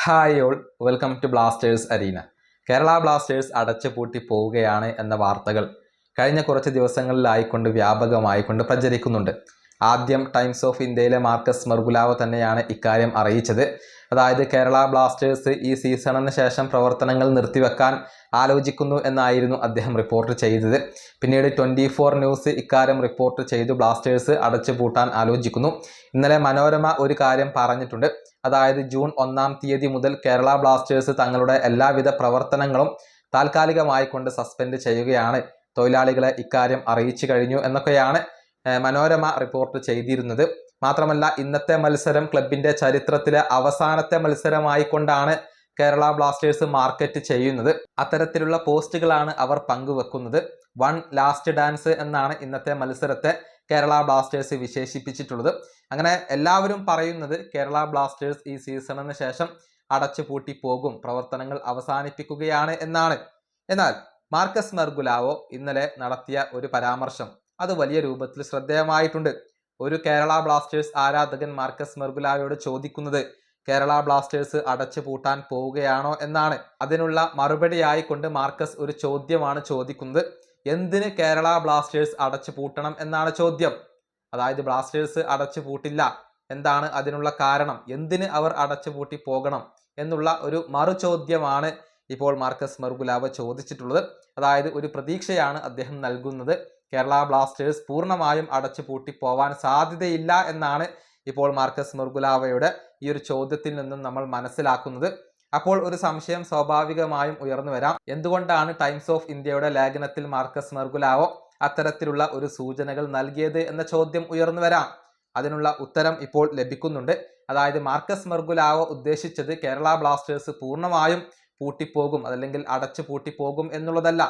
Hi all, welcome to Blasters arena. Kerala Blasters അടച്ചുപൂട്ടി പോവുകയാണ് എന്ന വാർത്തകൾ കഴിഞ്ഞ കുറച്ച് ദിവസങ്ങളിലായിക്കൊണ്ട് വ്യാപകമായിക്കൊണ്ട് പ്രചരിക്കുന്നുണ്ട്. ആദ്യം ടൈംസ് ഓഫ് ഇന്ത്യയിലെ മാർക്കസ് മെർഗുലാവോ തന്നെയാണ് ഇക്കാര്യം അറിയിച്ചത്. അതായത് കേരള ബ്ലാസ്റ്റേഴ്സ് ഈ സീസണിന് ശേഷം പ്രവർത്തനങ്ങൾ നിർത്തിവെക്കാൻ ആലോചിക്കുന്നു എന്നായിരുന്നു അദ്ദേഹം റിപ്പോർട്ട് ചെയ്തത്. പിന്നീട് 24 ന്യൂസ് ഇക്കാര്യം റിപ്പോർട്ട് ചെയ്തു ബ്ലാസ്റ്റേഴ്സ് അടച്ചുപൂട്ടാൻ ആലോചിക്കുന്നു. ഇന്നലെ മനോരമ ഒരു കാര്യം പറഞ്ഞിട്ടുണ്ട്. അതായത് ജൂൺ 1-ാം തീയതി മുതൽ കേരള ബ്ലാസ്റ്റേഴ്സ് തങ്ങളുടെ എല്ലാവിധ പ്രവർത്തനങ്ങളും താൽക്കാലികമായി കൊണ്ട് സസ്പെൻഡ് ചെയ്യുകയാണ്, തൊഴിലാളികളെ ഇക്കാര്യം അറിയിച്ചു കഴിഞ്ഞു എന്നൊക്കെയാണ് മനോരമ റിപ്പോർട്ട് ചെയ്തിരുന്നത്. മാത്രമല്ല ഇന്നത്തെ മത്സരം ക്ലബിന്റെ ചരിത്രത്തിലെ അവസാനത്തെ മത്സരമായിക്കൊണ്ടാണ് കേരള ബ്ലാസ്റ്റേഴ്സ് മാർക്കറ്റ് ചെയ്യുന്നത്. അത്തരത്തിലുള്ള പോസ്റ്റുകളാണ് അവർ പങ്കുവെക്കുന്നത്. വൺ ലാസ്റ്റ് ഡാൻസ് എന്നാണ് ഇന്നത്തെ മത്സരത്തെ കേരള ബ്ലാസ്റ്റേഴ്സ് വിശേഷിപ്പിച്ചിട്ടുള്ളത്. അങ്ങനെ എല്ലാവരും പറയുന്നത് കേരള ബ്ലാസ്റ്റേഴ്സ് ഈ സീസണിന് ശേഷം അടച്ചുപൂട്ടി പോകും, പ്രവർത്തനങ്ങൾ അവസാനിപ്പിക്കുകയാണ് എന്നാണ്. എന്നാൽ മാർക്കസ് മെർഗുലാവോ ഇന്നലെ നടത്തിയ ഒരു പരാമർശം അത് വലിയ രൂപത്തിൽ ശ്രദ്ധേയമായിട്ടുണ്ട്. ഒരു കേരള ബ്ലാസ്റ്റേഴ്സ് ആരാധകൻ മാർക്കസ് മെർഗുലാവോയോട് ചോദിക്കുന്നത് കേരള ബ്ലാസ്റ്റേഴ്സ് അടച്ചുപൂട്ടാൻ പോവുകയാണോ എന്നാണ്. അതിനുള്ള മറുപടിയായി കൊണ്ട് മാർക്കസ് ഒരു ചോദ്യമാണ് ചോദിക്കുന്നത്. എന്തിന് കേരള ബ്ലാസ്റ്റേഴ്സ് അടച്ചുപൂട്ടണം എന്നാണ് ചോദ്യം. അതായത് ബ്ലാസ്റ്റേഴ്സ് അടച്ചുപൂട്ടില്ല, എന്താണ് അതിനുള്ള കാരണം, എന്തിന് അവർ അടച്ചുപൂട്ടി പോകണം എന്നുള്ള ഒരു മറു ചോദ്യമാണ് ഇപ്പോൾ മാർക്കസ് മെർഗുലാവോ ചോദിച്ചിട്ടുള്ളത്. അതായത് ഒരു പ്രതീക്ഷയാണ് അദ്ദേഹം നൽകുന്നത്. കേരള ബ്ലാസ്റ്റേഴ്സ് പൂർണ്ണമായും അടച്ചുപൂട്ടി പോവാൻ സാധ്യതയില്ല എന്നാണ് ഇപ്പോൾ മാർക്കസ് മെർഗുലാവോയുടെ ഈ ഒരു ചോദ്യത്തിൽ നിന്നും നമ്മൾ മനസ്സിലാക്കുന്നത്. അപ്പോൾ ഒരു സംശയം സ്വാഭാവികമായും ഉയർന്നു വരാം. എന്തുകൊണ്ടാണ് ടൈംസ് ഓഫ് ഇന്ത്യയുടെ ലേഖനത്തിൽ മാർക്കസ് മെർഗുലാവോ അത്തരത്തിലുള്ള ഒരു സൂചനകൾ നൽകിയത് എന്ന ചോദ്യം ഉയർന്നു വരാം. അതിനുള്ള ഉത്തരം ഇപ്പോൾ ലഭിക്കുന്നുണ്ട്. അതായത് മാർക്കസ് മെർഗുലാവോ ഉദ്ദേശിച്ചത് കേരള ബ്ലാസ്റ്റേഴ്സ് പൂർണ്ണമായും പൂട്ടിപ്പോകും, അതല്ലെങ്കിൽ അടച്ചു പൂട്ടിപ്പോകും എന്നുള്ളതല്ല.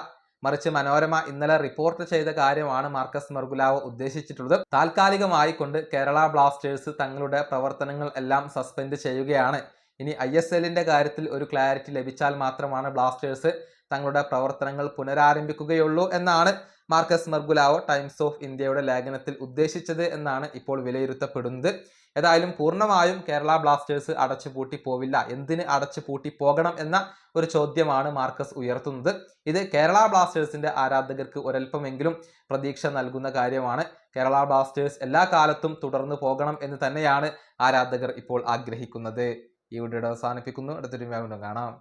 മറിച്ച് മനോരമ ഇന്നലെ റിപ്പോർട്ട് ചെയ്ത കാര്യമാണ് മാർക്കസ് മെർഗുലാവോ ഉദ്ദേശിച്ചിട്ടുള്ളത്. താൽക്കാലികമായി കൊണ്ട് കേരള ബ്ലാസ്റ്റേഴ്സ് തങ്ങളുടെ പ്രവർത്തനങ്ങൾ എല്ലാം സസ്പെൻഡ് ചെയ്യുകയാണ്. ഇനി ISLന്റെ കാര്യത്തിൽ ഒരു ക്ലാരിറ്റി ലഭിച്ചാൽ മാത്രമാണ് ബ്ലാസ്റ്റേഴ്സ് തങ്ങളുടെ പ്രവർത്തനങ്ങൾ പുനരാരംഭിക്കുകയുള്ളൂ എന്നാണ് മാർക്കസ് മെർഗുലാവോ ടൈംസ് ഓഫ് ഇന്ത്യയുടെ ലേഖനത്തിൽ ഉദ്ദേശിച്ചത് എന്നാണ് ഇപ്പോൾ വിലയിരുത്തപ്പെടുന്നത്. ഏതായാലും പൂർണ്ണമായും കേരള ബ്ലാസ്റ്റേഴ്സ് അടച്ചുപൂട്ടി പോവില്ല, എന്തിന് അടച്ചുപൂട്ടി പോകണം എന്ന ഒരു ചോദ്യമാണ് മാർക്കസ് ഉയർത്തുന്നത്. ഇത് കേരള ബ്ലാസ്റ്റേഴ്സിന്റെ ആരാധകർക്ക് ഒരൽപ്പമെങ്കിലും പ്രതീക്ഷ നൽകുന്ന കാര്യമാണ്. കേരള ബ്ലാസ്റ്റേഴ്സ് എല്ലാ കാലത്തും തുടർന്നു പോകണം എന്ന് തന്നെയാണ് ആരാധകർ ഇപ്പോൾ ആഗ്രഹിക്കുന്നത്. ഈ വീഡിയോ അവസാനിപ്പിക്കുന്നു. അടുത്തൊരു വീഡിയോ കാണാം.